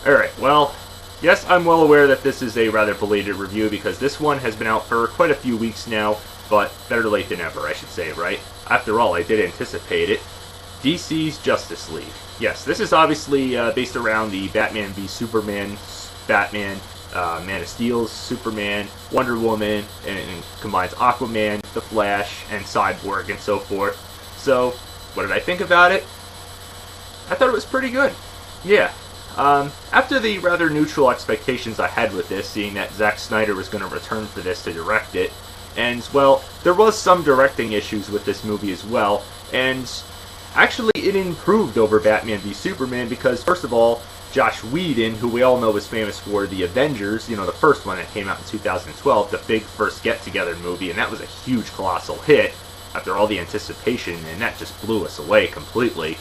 Alright, well, yes, I'm well aware that this is a rather belated review because this one has been out for quite a few weeks now, but better late than ever, I should say, right? After all, I did anticipate it. DC's Justice League. Yes, this is obviously based around the Batman v Superman, Batman, Man of Steel's Superman, Wonder Woman, and combines Aquaman, The Flash, and Cyborg, and so forth. So, what did I think about it? I thought it was pretty good. Yeah. After the rather neutral expectations I had with this, seeing that Zack Snyder was going to return for this to direct it, and, well, there was some directing issues with this movie as well, and actually it improved over Batman v Superman because, first of all, Joss Whedon, who we all know is famous for The Avengers, the first one that came out in 2012, the big first get-together movie, and that was a huge, colossal hit after all the anticipation, and that just blew us away completely.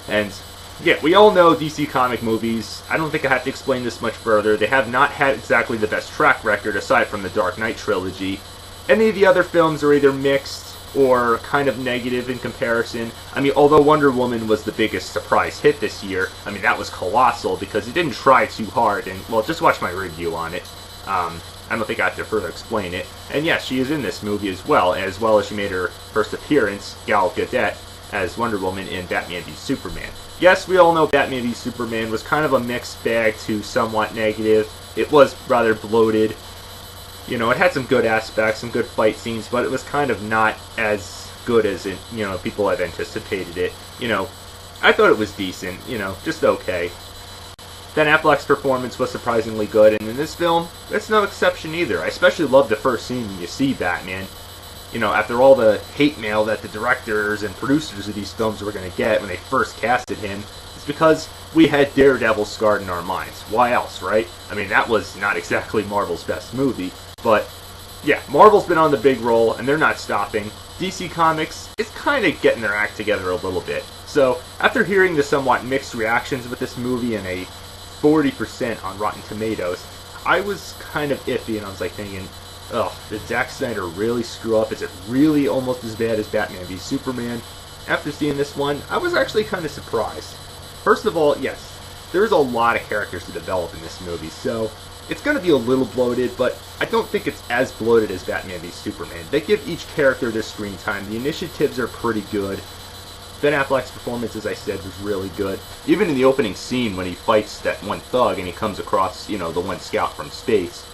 And yeah, we all know DC comic movies. I don't think I have to explain this much further. They have not had exactly the best track record aside from the Dark Knight trilogy. Any of the other films are either mixed or kind of negative in comparison. I mean, although Wonder Woman was the biggest surprise hit this year, I mean, that was colossal because it didn't try too hard. And, well, just watch my review on it. I don't think I have to further explain it. And yes, she is in this movie as well as she made her first appearance, Gal Gadot, as Wonder Woman in Batman v Superman. Yes, we all know Batman v Superman was kind of a mixed bag to somewhat negative. It was rather bloated. It had some good aspects, some good fight scenes, but it was kind of not as good as it, people had anticipated it. I thought it was decent, just okay. Ben Affleck's performance was surprisingly good, and in this film, it's no exception either. I especially love the first scene when you see Batman. After all the hate mail that the directors and producers of these films were going to get when they first casted him, it's because we had Daredevil scarred in our minds. Why else, right? I mean, that was not exactly Marvel's best movie, but yeah, Marvel's been on the big roll, and they're not stopping. DC Comics is kind of getting their act together a little bit. So, after hearing the somewhat mixed reactions with this movie and a 40% on Rotten Tomatoes, I was kind of iffy, and I was like thinking, ugh, did Zack Snyder really screw up? Is it really almost as bad as Batman v Superman? After seeing this one, I was actually kind of surprised. First of all, yes, there's a lot of characters to develop in this movie, so it's going to be a little bloated, but I don't think it's as bloated as Batman v Superman. They give each character their screen time. The initiatives are pretty good. Ben Affleck's performance, as I said, was really good. Even in the opening scene when he fights that one thug and he comes across, the one scout from space,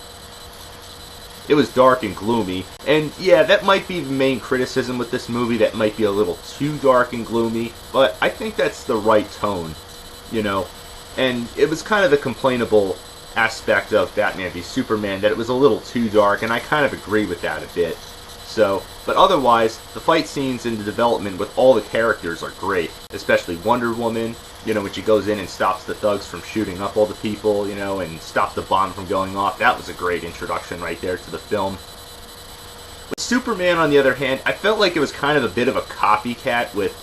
it was dark and gloomy, and yeah, that might be the main criticism with this movie, that might be a little too dark and gloomy, but I think that's the right tone, and it was kind of the complainable aspect of Batman v Superman, that it was a little too dark, and I kind of agree with that a bit. So, but otherwise, the fight scenes and the development with all the characters are great, especially Wonder Woman, when she goes in and stops the thugs from shooting up all the people, and stops the bomb from going off. That was a great introduction right there to the film. With Superman, on the other hand, I felt like it was kind of a bit of a copycat with,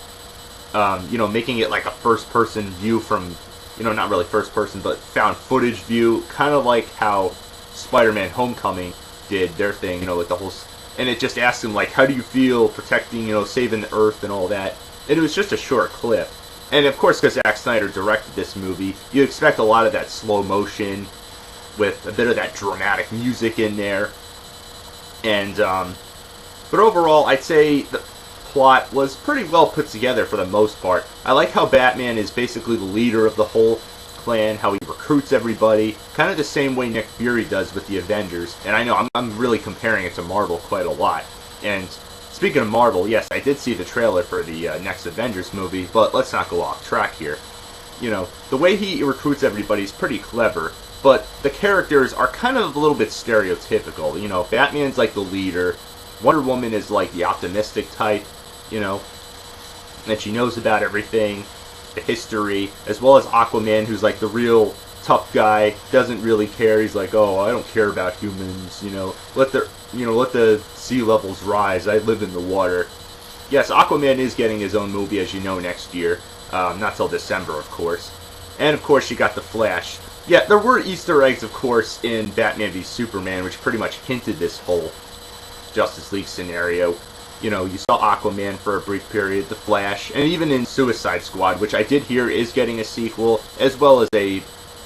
making it like a first-person view from, not really first-person, but found footage view, kind of like how Spider-Man Homecoming did their thing, with the whole, and it just asked him, like, how do you feel protecting, saving the Earth and all that, and it was just a short clip. And of course, because Zack Snyder directed this movie, you expect a lot of that slow motion with a bit of that dramatic music in there. And, but overall, I'd say the plot was pretty well put together for the most part. I like how Batman is basically the leader of the whole clan, how he recruits everybody, kind of the same way Nick Fury does with the Avengers. And I know I'm really comparing it to Marvel quite a lot. And speaking of Marvel, yes, I did see the trailer for the next Avengers movie, but let's not go off track here. The way he recruits everybody is pretty clever, but the characters are kind of a little bit stereotypical. Batman's like the leader, Wonder Woman is like the optimistic type, and she knows about everything, the history, as well as Aquaman, who's like the real tough guy, doesn't really care. He's like, oh, I don't care about humans, let the sea levels rise. I live in the water. Yes, Aquaman is getting his own movie, as you know, next year. Not till December, of course. And, of course, you got The Flash. Yeah, there were Easter eggs, of course, in Batman v Superman, which pretty much hinted this whole Justice League scenario. You saw Aquaman for a brief period, The Flash, and even in Suicide Squad, which I did hear is getting a sequel, as well as a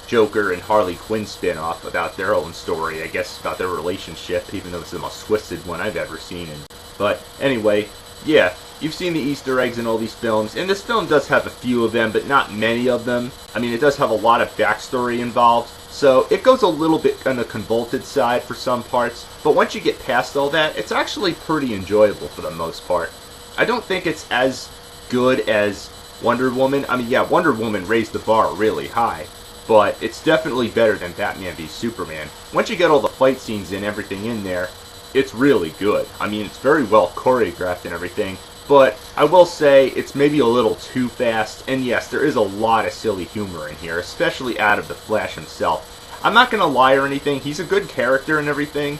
Joker and Harley Quinn spin-off about their own story, I guess, about their relationship, even though it's the most twisted one I've ever seen. But anyway, yeah, you've seen the Easter eggs in all these films, and this film does have a few of them, but not many of them. I mean, it does have a lot of backstory involved, so it goes a little bit on the convoluted side for some parts, but once you get past all that, it's actually pretty enjoyable for the most part. I don't think it's as good as Wonder Woman. I mean, yeah, Wonder Woman raised the bar really high, but it's definitely better than Batman v Superman. Once you get all the fight scenes and everything in there, it's really good. I mean, it's very well choreographed and everything, but I will say it's maybe a little too fast, and yes, there is a lot of silly humor in here, especially out of the Flash himself. I'm not going to lie or anything, he's a good character and everything,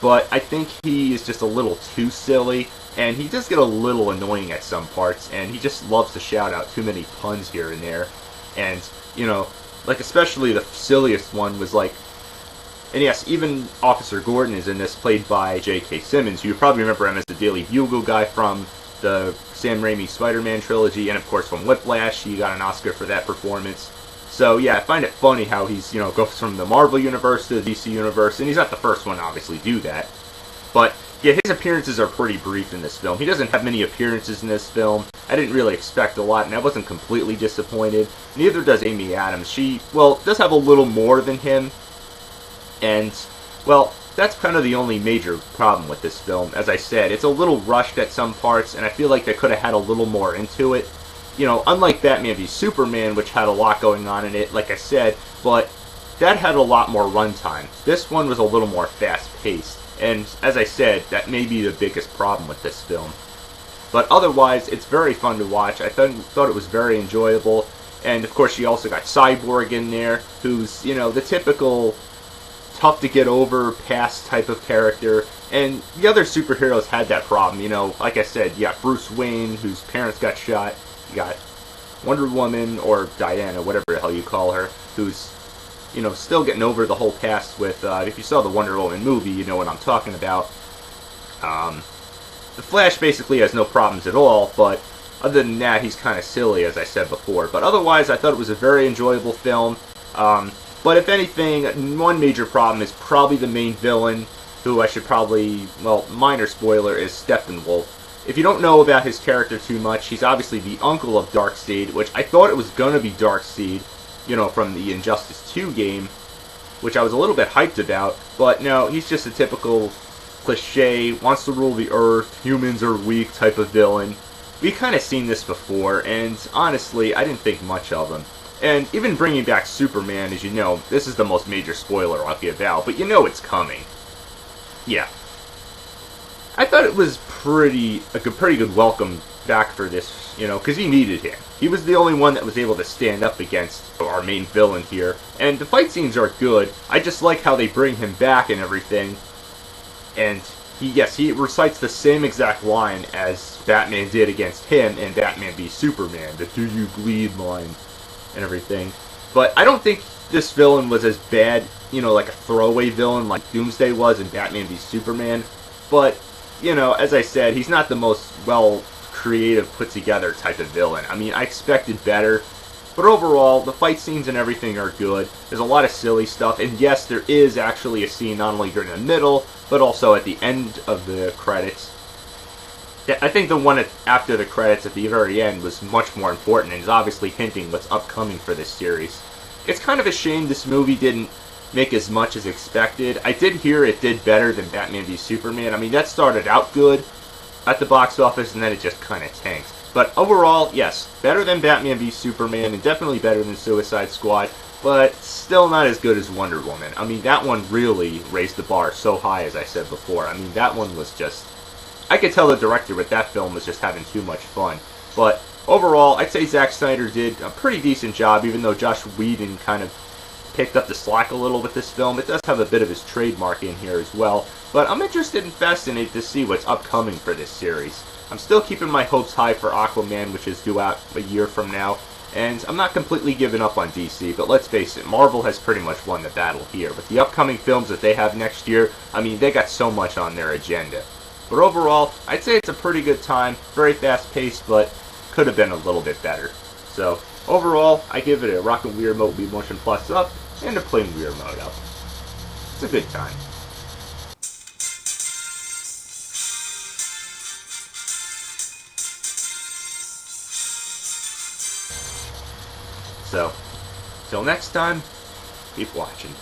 but I think he is just a little too silly, and he does get a little annoying at some parts, and he just loves to shout out too many puns here and there, and, you know, like especially the silliest one was like, and yes, even Officer Gordon is in this, played by J.K. Simmons, who you probably remember him as the Daily Bugle guy from the Sam Raimi Spider-Man trilogy, and of course from Whiplash. He got an Oscar for that performance. So yeah, I find it funny how he's, you know, goes from the Marvel universe to the DC universe, and he's not the first one to obviously do that. But yeah, his appearances are pretty brief in this film. He doesn't have many appearances in this film. I didn't really expect a lot, and I wasn't completely disappointed. Neither does Amy Adams. She, well, does have a little more than him. And, well, that's kind of the only major problem with this film. As I said, it's a little rushed at some parts, and I feel like they could have had a little more into it. You know, unlike Batman v Superman, which had a lot going on in it, like I said, but that had a lot more runtime. This one was a little more fast-paced, and as I said, that may be the biggest problem with this film. But otherwise, it's very fun to watch. I thought it was very enjoyable, and of course you also got Cyborg in there, who's, you know, the typical tough to get over past type of character, and the other superheroes had that problem. You know, like I said, you got Bruce Wayne, whose parents got shot, you got Wonder Woman, or Diana, whatever the hell you call her, who's, you know, still getting over the whole past with, if you saw the Wonder Woman movie, you know what I'm talking about. The Flash basically has no problems at all, but other than that, he's kind of silly, as I said before. But otherwise, I thought it was a very enjoyable film. But if anything, one major problem is probably the main villain, who I should probably, well, minor spoiler, is Steppenwolf. If you don't know about his character too much, he's obviously the uncle of Darkseid, which I thought it was going to be Darkseid, you know, from the Injustice 2 game, which I was a little bit hyped about, but no, he's just a typical cliche, wants to rule the earth, humans are weak type of villain. We've kind of seen this before, and honestly, I didn't think much of him. And even bringing back Superman, as you know, this is the most major spoiler I'll give out, but you know it's coming. Yeah. I thought it was pretty good welcome back for this, you know, because he needed him. He was the only one that was able to stand up against our main villain here, and the fight scenes are good. I just like how they bring him back and everything, and he recites the same exact line as Batman did against him in Batman v Superman, the "Do you bleed" line and everything. But I don't think this villain was as bad, you know, like a throwaway villain like Doomsday was in Batman v Superman. But, you know, as I said, he's not the most creative, put together type of villain. I mean, I expected better. But overall, the fight scenes and everything are good. There's a lot of silly stuff, and yes, there is actually a scene not only during the middle, but also at the end of the credits. I think the one after the credits at the very end was much more important, and is obviously hinting what's upcoming for this series. It's kind of a shame this movie didn't make as much as expected. I did hear it did better than Batman v Superman. I mean, that started out good at the box office, and then it just kind of tanked. But overall, yes, better than Batman v Superman, and definitely better than Suicide Squad, but still not as good as Wonder Woman. I mean, that one really raised the bar so high, as I said before. I mean, that one was just... I could tell the director with that film was just having too much fun. But overall, I'd say Zack Snyder did a pretty decent job, even though Joss Whedon kind of picked up the slack a little with this film. It does have a bit of his trademark in here as well. But I'm interested and fascinated to see what's upcoming for this series. I'm still keeping my hopes high for Aquaman, which is due out a year from now. And I'm not completely giving up on DC, but let's face it, Marvel has pretty much won the battle here. With the upcoming films that they have next year, I mean, they got so much on their agenda. But overall, I'd say it's a pretty good time, very fast-paced, but could have been a little bit better. So, Overall, I give it a Rockin' Wiimote Wii Motion Plus up and a plain Wiimote up. It's a good time. So, till next time, keep watching.